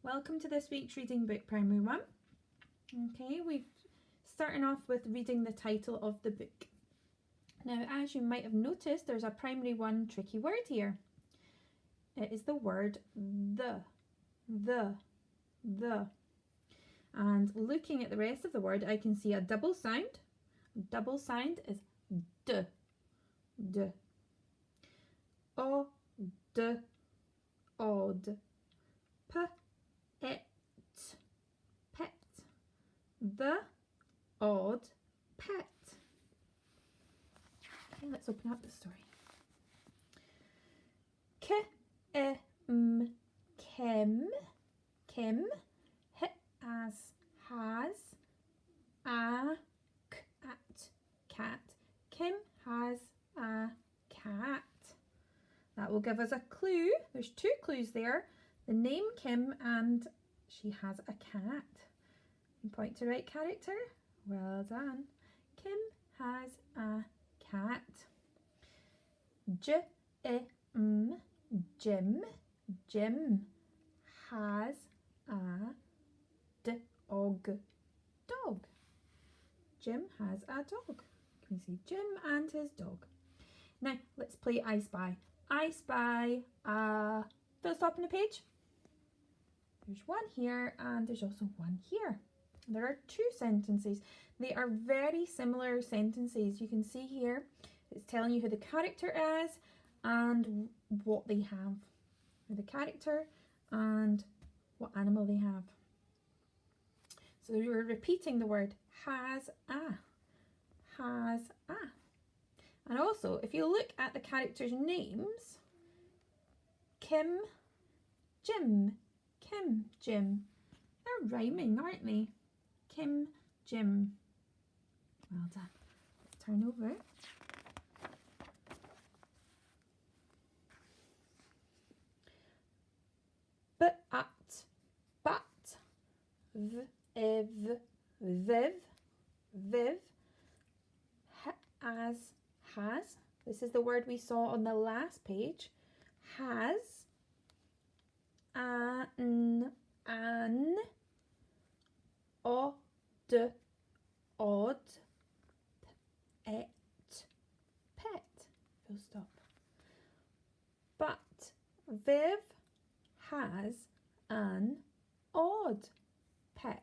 Welcome to this week's Reading Book Primary 1. Okay, we're starting off with reading the title of the book. Now, as you might have noticed, there's a Primary 1 tricky word here. It is the word the. And looking at the rest of the word, I can see a double sound. Double sound is d. O, d, odd. P, et, pet. The odd pet. Okay, let's open up the story. Kim. H as has. Cat. Kim has a cat. That will give us a clue. There's two clues there. The name Kim and she has a cat. You point to right character. Well done. Kim has a cat. Jim. Jim has a dog. Jim has a dog. Can you see Jim and his dog? Now let's play I Spy. I spy a full stop on the page. There's one here and there's also one here. There are two sentences. They are very similar sentences. You can see here it's telling you who the character is and what they have. The character and what animal they have. So we're repeating the word has a. And also, if you look at the characters' names, Kim, Jim, they're rhyming, aren't they? Kim, Jim. Well done. Let's turn over. Viv, as, has. This is the word we saw on the last page. Has, an, odd, pet. Full stop. But Viv has an odd pet.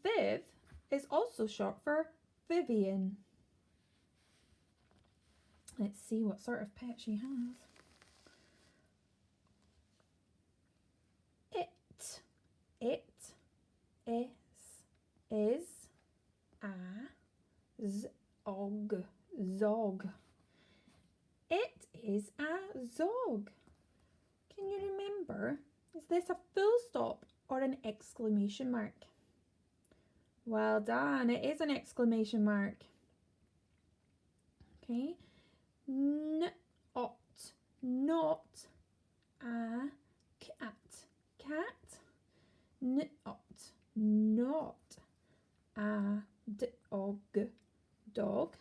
Viv is also short for Vivian. Let's see what sort of pet she has. It is a zog. It is a zog. Can you remember? Is this a full stop or an exclamation mark? Well done. It is an exclamation mark. Okay. Not a cat. Not a dog.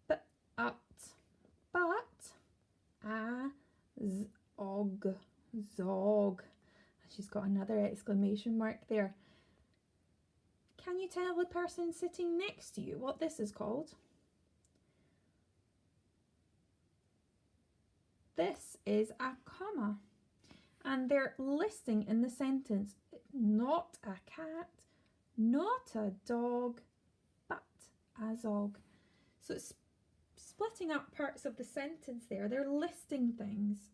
But a zog. She's got another exclamation mark there. Can you tell the person sitting next to you what this is called? This is a comma. And they're listing in the sentence, not a cat, not a dog, but a zog. So it's splitting up parts of the sentence there. They're listing things.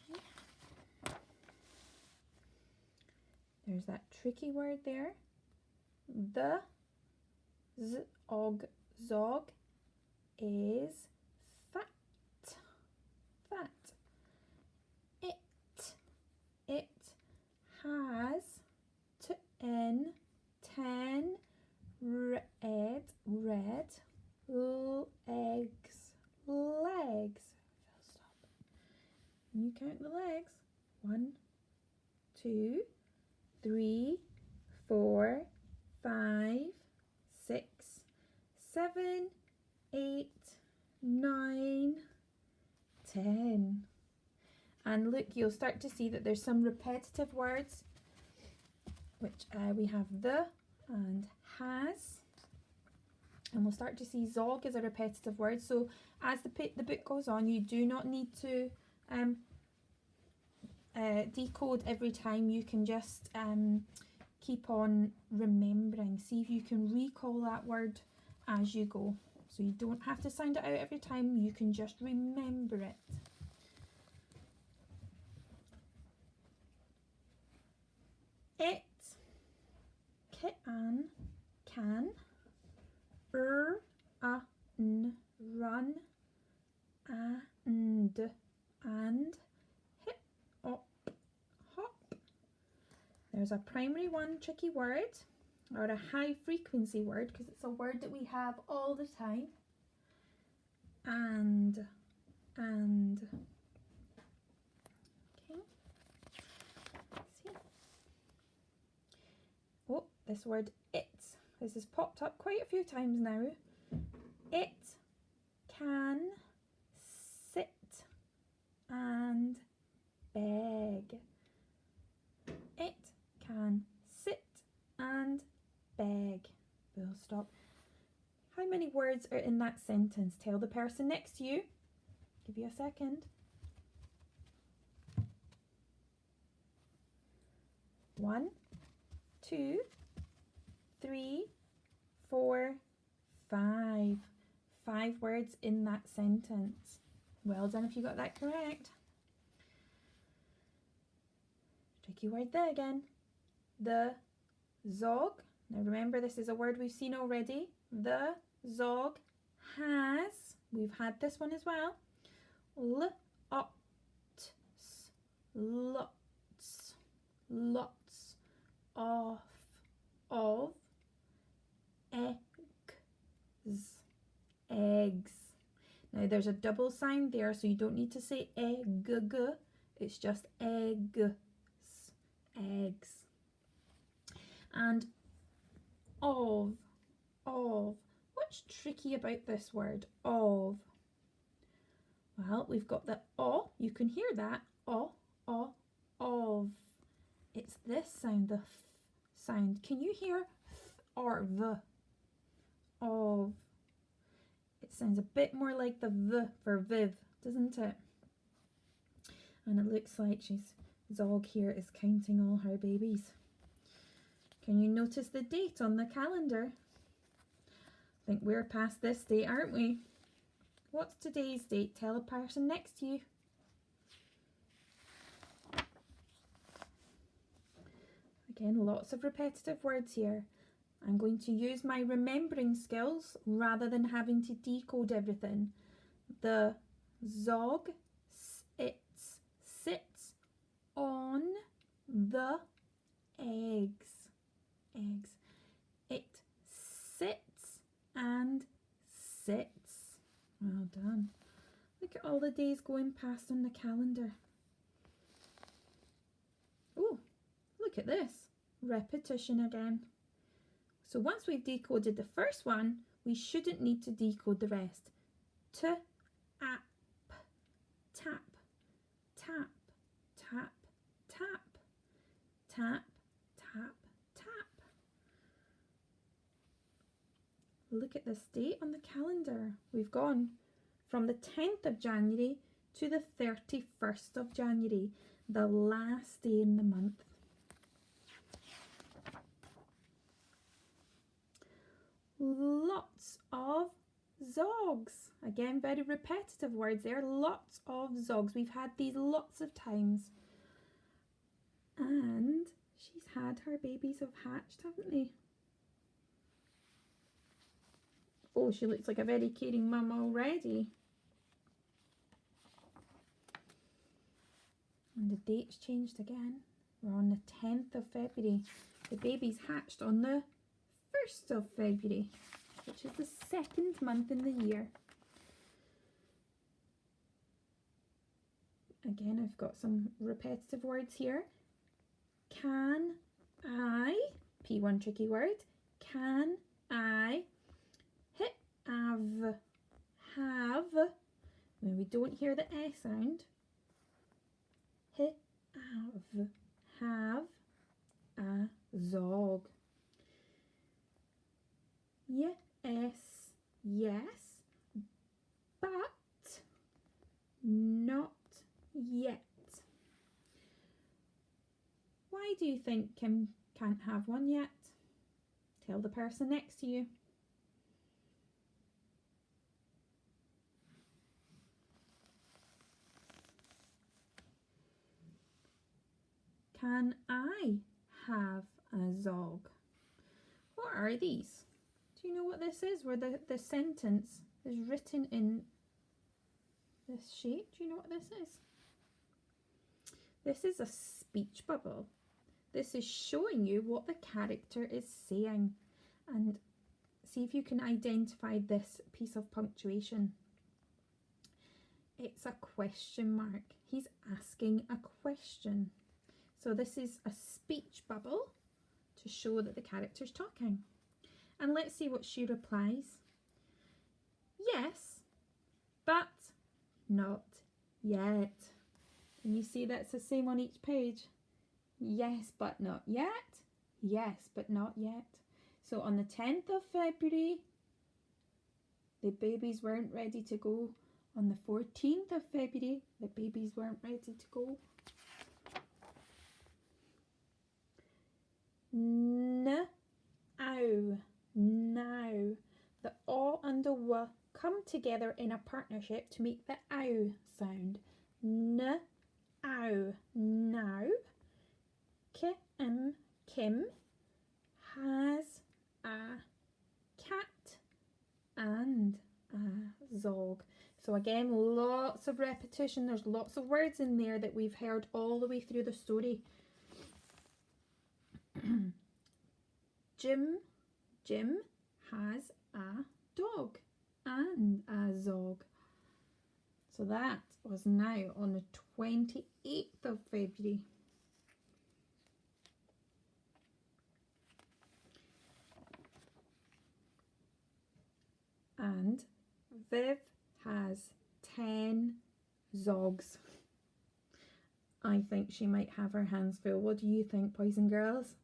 Okay. There's that tricky word there. The zog is fat. It has 10 red legs. Full stop. And you count the legs. 1, 2, 3, 4, 5, 6, 7, 8, 9, 10. And look, you'll start to see that there's some repetitive words, which we have the and has. And we'll start to see zog is a repetitive word. So as the book goes on, you do not need to decode every time. You can just keep on remembering. See if you can recall that word as you go. So you don't have to sound it out every time. You can just remember it. It, can, an, run, and hip, up, hop. There's a primary one tricky word, or a high frequency word, because it's a word that we have all the time. And. Okay. Let's see. Oh, this word it. This has popped up quite a few times now. It can sit and beg. It can sit and beg. Full stop. How many words are in that sentence? Tell the person next to you. Give you a second. 1, 2, 3, 4, 5. 5 words in that sentence. Well done if you got that correct. Tricky word there again. The zog. Now remember, this is a word we've seen already. The zog has. We've had this one as well. Lots of eggs. Now there's a double sign there, so you don't need to say egg, it's just eggs. And of. What's tricky about this word, of? Well, we've got the o, you can hear that, of. It's this sound, the f sound. Can you hear th or the? Of. It sounds a bit more like the v for viv, doesn't it? And it looks like Zog here is counting all her babies. Can you notice the date on the calendar? I think we're past this date, aren't we? What's today's date? Tell the person next to you. Again, lots of repetitive words here. I'm going to use my remembering skills rather than having to decode everything. The zog sits on the eggs. It sits and sits. Well done. Look at all the days going past on the calendar. Oh, look at this. Repetition again. So once we've decoded the first one, we shouldn't need to decode the rest. Tap, tap, tap, tap, tap, tap, tap, tap. Look at this date on the calendar. We've gone from the 10th of January to the 31st of January, the last day in the month. Lots of zogs. Again, very repetitive words there. Lots of zogs. We've had these lots of times. And she's had her babies have hatched, haven't they? Oh, she looks like a very caring mum already. And the date's changed again. We're on the 10th of February. The baby's hatched on the 1st of February, which is the second month in the year. Again, I've got some repetitive words here. Can I, P1 tricky word, can I have When we don't hear the S sound, have a zog. Yes, yes, but not yet. Why do you think Kim can't have one yet? Tell the person next to you. Can I have a zog? What are these? Do you know what this is? Where the sentence is written in this shape. Do you know what this is? This is a speech bubble. This is showing you what the character is saying. And see if you can identify this piece of punctuation. It's a question mark. He's asking a question. So this is a speech bubble to show that the character's talking. And let's see what she replies. Yes, but not yet. And you see that's the same on each page. Yes, but not yet. Yes, but not yet. So on the 10th of February, the babies weren't ready to go. On the 14th of February, the babies weren't ready to go. Now. The O and the W come together in a partnership to make the ow sound. Now. Kim has a cat and a zog. So again, lots of repetition. There's lots of words in there that we've heard all the way through the story. Jim has a dog and a zog. So that was now on the 28th of February. And Viv has 10 zogs. I think she might have her hands full. What do you think, boys and girls?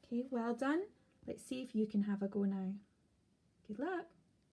Okay, well done. Let's see if you can have a go now. Good luck.